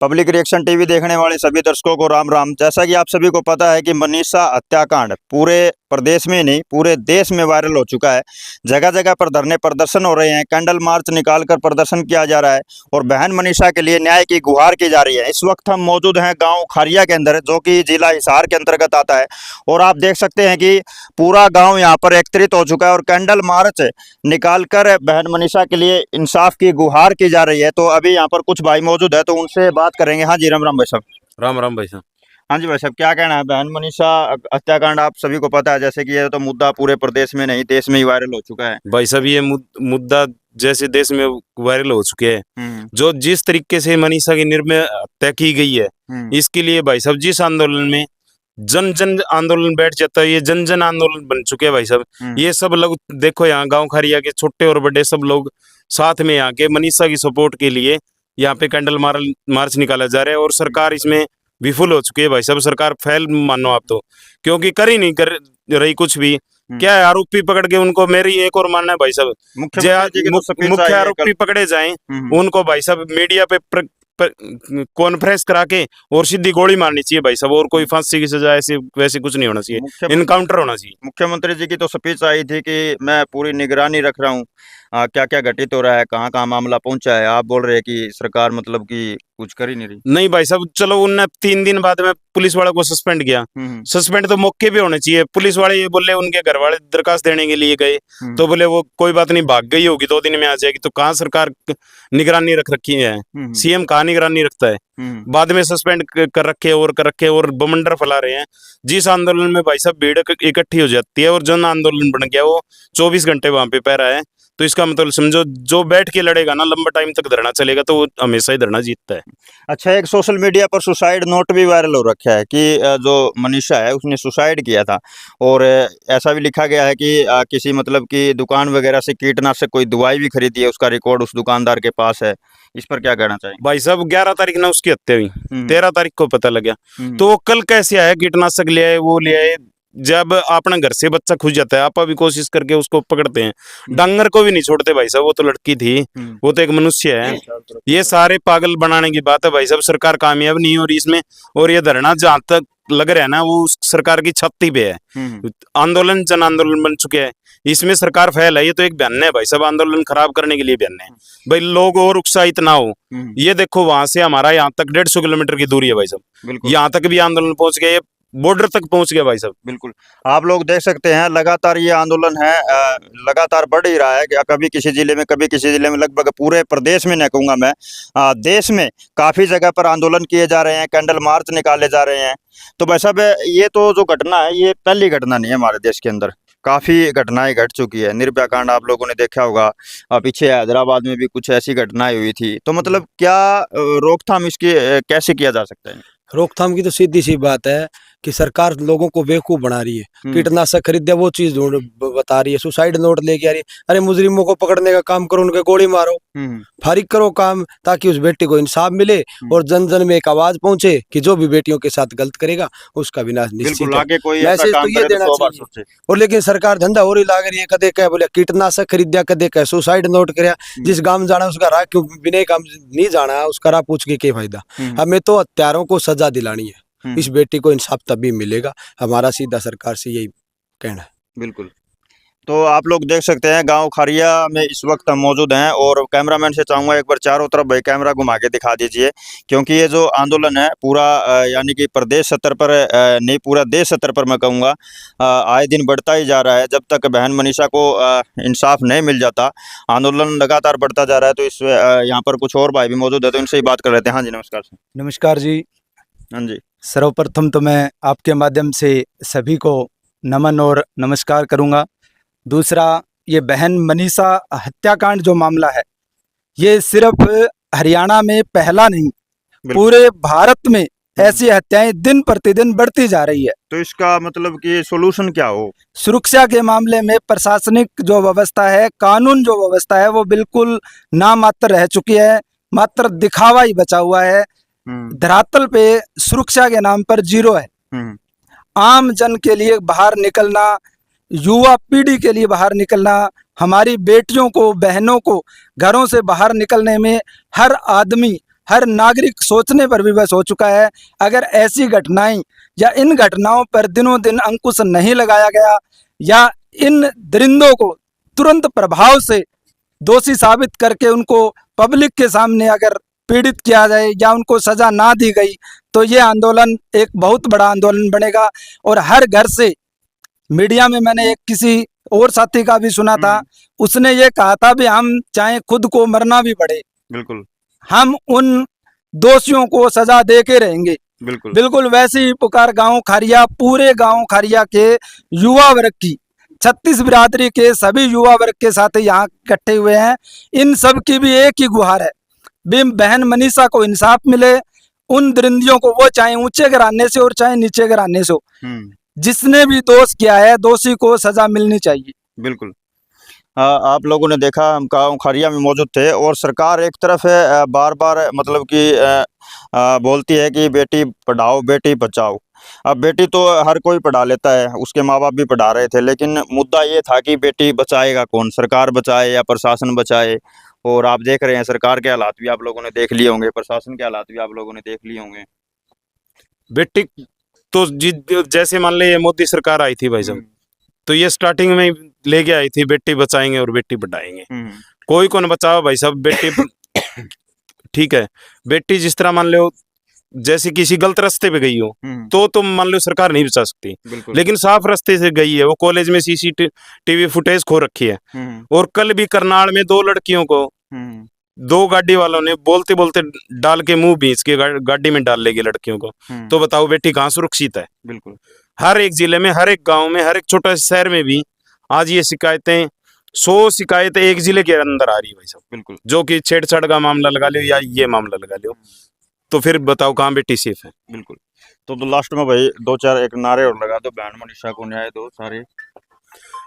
Public reaction TV देखने वाले सभी दर्शकों को राम राम। जैसा कि आप सभी को पता है कि मनीषा हत्याकांड पूरे प्रदेश में ही नहीं पूरे देश में वायरल हो चुका है। जगह जगह पर धरने प्रदर्शन हो रहे हैं, कैंडल मार्च निकालकर प्रदर्शन किया जा रहा है और बहन मनीषा के लिए न्याय की गुहार की जा रही है। इस वक्त हम मौजूद हैं गांव खारिया के अंदर, जो कि जिला हिसार के अंतर्गत आता है, और आप देख सकते हैं कि पूरा गाँव यहाँ पर एकत्रित हो चुका है और कैंडल मार्च निकालकर बहन मनीषा के लिए इंसाफ की गुहार की जा रही है। तो अभी यहाँ पर कुछ भाई मौजूद है, तो उनसे बात करेंगे। हाँ जी, राम राम भाई साहब। राम राम भाई साहब। हाँ जी भाई साहब, क्या कहना है? बहन मनीषा हत्याकांड आप सभी को पता है, जैसे कि ये तो मुद्दा पूरे प्रदेश में नहीं देश में ही वायरल हो चुका है। भाई साहब, ये मुद्दा जैसे देश में वायरल हो चुके हैं, जो जिस तरीके से मनीषा की निर्मय हत्या की गई है, इसके लिए भाई साहब जिस आंदोलन में जन जन आंदोलन बैठ जाता है, ये जन जन आंदोलन बन चुके हैं भाई साहब। ये सब लोग देखो, यहाँ गांव खारिया के छोटे और बड़े सब लोग साथ में यहाँ के मनीषा की सपोर्ट के लिए यहाँ पे कैंडल मार्च निकाला जा रहा है और सरकार इसमें विफल हो चुकी है भाई साहब। सरकार फेल मानो आप तो, क्योंकि कर ही नहीं कर रही कुछ भी। क्या है, आरोपी पकड़ के उनको, मेरी एक और मानना है भाई साहब, मुख्य आरोपी पकड़े जाएं, उनको भाई साहब मीडिया पे कॉन्फ्रेंस करा के और सीधी गोली मारनी चाहिए भाई साहब, और कोई फांसी की सजा ऐसी वैसे कुछ नहीं होना चाहिए, इनकाउंटर होना चाहिए। मुख्यमंत्री जी की तो स्पीच आई थी कि मैं पूरी निगरानी रख रहा हूँ, क्या क्या घटित हो रहा है, कहाँ कहाँ मामला पहुंचा है। आप बोल रहे हैं कि सरकार मतलब कि कुछ कर ही नहीं रही। नहीं भाई साहब, चलो उनने 3 दिन बाद में पुलिस वाले को सस्पेंड किया। सस्पेंड तो मौके पे होने चाहिए। पुलिस वाले ये बोले, उनके घर वाले दरखास्त देने के लिए गए तो बोले वो कोई बात नहीं, भाग गई होगी, 2 दिन में आ जाएगी। तो कहाँ सरकार निगरानी रख रखी है? सीएम कहाँ निगरानी रखता है? बाद में सस्पेंड कर रखे और बमंडर फैला रहे हैं। जिस आंदोलन में भाई साहब भीड़ इकट्ठी हो जाती है और जन आंदोलन बन गया, वो 24 घंटे वहां पे पैरा है। तो इसका मतलब समझो, जो बैठ के लड़ेगा ना, लंबा टाइम तक धरना चलेगा, तो वो हमेशा ही धरना जीतता है। अच्छा, एक सोशल मीडिया पर सुसाइड नोट भी वायरल हो रखा है कि जो मनीषा है उसने सुसाइड किया था, और ऐसा भी लिखा गया है कि किसी मतलब कि दुकान वगैरह से कीटनाशक कोई दवाई भी खरीदी है, उसका रिकॉर्ड उस दुकानदार के पास है। इस पर क्या कहना चाहिए? भाई साहब 11 तारीख ना उसकी हत्या हुई, 13 तारीख को पता लगा, तो वो कल कैसे आया? कीटनाशक ले आए, वो ले आए। जब अपना घर से बच्चा खुश जाता है, आप भी कोशिश करके उसको पकड़ते हैं, डांगर को भी नहीं छोड़ते भाई साहब। वो तो लड़की थी, वो तो एक मनुष्य है। ये सारे पागल बनाने की बात है भाई साहब। सरकार कामयाब नहीं हो रही इसमें, और ये धरना जहां तक लग रहा है ना, वो सरकार की छत्ती पे है। आंदोलन जन आंदोलन बन चुके हैं, इसमें सरकार फेल है। ये तो एक बयान है भाई साहब, आंदोलन खराब करने के लिए बयान है भाई। लोग और उत्साहित ना हो। ये देखो, वहां से हमारा यहाँ तक 150 किलोमीटर की दूरी है भाई साहब, यहाँ तक भी आंदोलन पहुंच गए, बॉर्डर तक पहुंच गया भाई साहब। बिल्कुल, आप लोग देख सकते हैं लगातार ये आंदोलन है, लगातार बढ़ ही रहा है। कभी किसी जिले में, कभी किसी जिले में, लगभग पूरे प्रदेश में नहीं कहूँगा मैं, देश में काफ़ी जगह पर आंदोलन किए जा रहे हैं, कैंडल मार्च निकाले जा रहे हैं। तो भाई साहब, ये तो जो घटना है, ये पहली घटना नहीं है हमारे देश के अंदर, काफ़ी घटनाएं घट चुकी है। निर्भया कांड आप लोगों ने देखा होगा, पीछे हैदराबाद में भी कुछ ऐसी घटनाएं हुई थी। तो मतलब क्या रोकथाम इसकी कैसे किया जा सकता है? रोकथाम की तो सीधी सी बात है कि सरकार लोगों को बेवकूफ बना रही है। कीटनाशक खरीद दिया, वो चीज बता रही है। सुसाइड नोट लेके आ रही है। अरे मुजरिमों को पकड़ने का काम करो, उनके गोली मारो, फारिग करो काम, ताकि उस बेटी को इंसाफ मिले और जन जन में एक आवाज पहुंचे कि जो भी बेटियों के साथ गलत करेगा उसका विनाश निश्चित है। मैसेज तो ये देना चाहिए। और लेकिन सरकार धंधा हो रही लाग रही है। कदे कह बोले कीटनाशक खरीद दिया, कदे कह सुसाइड नोट कराया। जिस गांव जाना उसका राह क्यों, बिना काम नहीं जाना उसका राह पूछ के क्या फायदा? हमें तो हत्यारों को सजा दिलानी है। इस बेटी को इंसाफ तभी मिलेगा। हमारा सीधा सरकार से यही कहना है। बिल्कुल। तो आप लोग देख सकते हैं गांव खारिया में इस वक्त हम मौजूद हैं, और कैमरामैन से चाहूँगा एक बार चारों तरफ भाई कैमरा घुमा के दिखा दीजिए, क्योंकि ये जो आंदोलन है पूरा यानी कि प्रदेश स्तर पर नहीं, पूरा देश स्तर पर मैं कहूँगा आए दिन बढ़ता ही जा रहा है। जब तक बहन मनीषा को इंसाफ नहीं मिल जाता, आंदोलन लगातार बढ़ता जा रहा है। तो इस यहाँ पर कुछ और भाई भी मौजूद है, तो इनसे ही बात कर लेते हैं। हाँ जी, नमस्कार सर। नमस्कार जी। हाँ जी, सर्वप्रथम तो मैं आपके माध्यम से सभी को नमन और नमस्कार करूंगा। दूसरा, ये बहन मनीषा हत्याकांड जो मामला है, ये सिर्फ हरियाणा में पहला नहीं, पूरे भारत में ऐसी हत्याएं दिन प्रतिदिन बढ़ती जा रही है। तो इसका मतलब कि सोल्यूशन क्या हो? सुरक्षा के मामले में प्रशासनिक जो व्यवस्था है, कानून जो व्यवस्था है, वो बिल्कुल नामात्र रह चुकी है। मात्र दिखावा ही बचा हुआ है। धरातल पे सुरक्षा के नाम पर जीरो है। आम जन के लिए बाहर निकलना, युवा पीढ़ी के लिए बाहर निकलना, हमारी बेटियों को, बहनों को घरों से बाहर निकलने में हर आदमी, हर नागरिक सोचने पर विवश हो चुका है। अगर ऐसी घटनाएं या इन घटनाओं पर दिनों दिन अंकुश नहीं लगाया गया या इन दरिंदों को तुरंत प्रभाव से दोषी साबित करके उनको पब्लिक के सामने अगर पीड़ित किया जाए या उनको सजा ना दी गई तो ये आंदोलन एक बहुत बड़ा आंदोलन बनेगा। और हर घर से, मीडिया में मैंने एक किसी और साथी का भी सुना था, उसने ये कहा था भी हम चाहे खुद को मरना भी पड़े, बिल्कुल हम उन दोषियों को सजा दे के रहेंगे। बिल्कुल बिल्कुल वैसे ही पुकार गांव खारिया, पूरे गांव खारिया के युवा वर्ग की, 36 बिरादरी के सभी युवा वर्ग के साथ यहाँ इकट्ठे हुए हैं। इन सब की भी एक ही गुहार है, बहन मनीषा को इंसाफ मिले। उन दरिंदियों को, वो चाहे ऊंचे घराने से और चाहे नीचे घराने से हो, जिसने भी दोष किया है दोषी को सजा मिलनी चाहिए। बिल्कुल। आप लोगों ने देखा, हम गाँव खरिया में मौजूद थे और सरकार एक तरफ है बार बार मतलब कि बोलती है कि बेटी पढ़ाओ बेटी बचाओ। अब बेटी तो हर कोई पढ़ा लेता है, उसके माँ बाप भी पढ़ा रहे थे, लेकिन मुद्दा ये था कि बेटी बचाएगा कौन, सरकार बचाए या प्रशासन बचाए। और आप देख रहे हैं सरकार के हालात भी आप लोगों ने देख लिए होंगे, प्रशासन के हालात भी आप लोगों ने देख लिए होंगे। बेटी तो जैसे मान ले ये मोदी सरकार आई थी भाई साहब, तो ये स्टार्टिंग में लेके आई थी बेटी बचाएंगे और बेटी बढ़ाएंगे। कोई को न बचाओ भाई साहब बेटी ठीक है, बेटी जिस तरह मान लो जैसे किसी गलत रास्ते पे गई हो तो मान लो सरकार नहीं बचा सकती, लेकिन साफ रास्ते से गई है, वो कॉलेज में सीसीटीवी फुटेज खो रखी है। और कल भी करनाल में 2 लड़कियों को 2 गाड़ी वालों ने बोलते बोलते डाल के मुंह बीच के गाड़ी में डाल लेगी लड़कियों को। तो बताओ बेटी कहाँ सुरक्षित है? बिल्कुल। हर एक जिले में, हर एक गांव में, हर एक छोटा शहर में भी आज ये शिकायतें, 100 शिकायतें एक जिले के अंदर आ रही है भाई साहब। बिल्कुल। जो कि छेड़छाड़ का मामला लगा लो या ये मामला लगा लो, तो फिर बताओ कहाँ बेटी सेफ है? बिल्कुल। तो लास्ट में भाई 2-4 एक नारे और लगा दो, बहन मनीषा को न्याय दो। सारे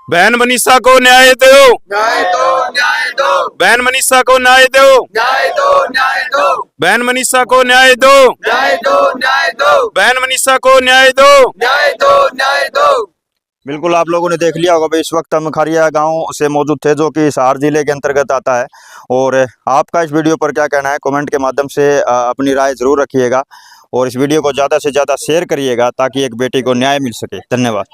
बहन मनीषा को न्याय दो, न्याय दो, न्याय दो, बहन मनीषा को न्याय दो, न्याय दो, न्याय दो, बहन मनीषा को न्याय दो, न्याय दो, न्याय दो, बहन मनीषा को न्याय दो, न्याय दो, न्याय दो। बिल्कुल। आप लोगों ने देख लिया होगा भाई, इस वक्त हम खरिया गांव से मौजूद थे जो कि हिसार जिले के अंतर्गत आता है। और आपका इस वीडियो पर क्या कहना है कमेंट के माध्यम से अपनी राय ज़रूर रखिएगा और इस वीडियो को ज़्यादा से ज़्यादा शेयर करिएगा ताकि एक बेटी को न्याय मिल सके। धन्यवाद।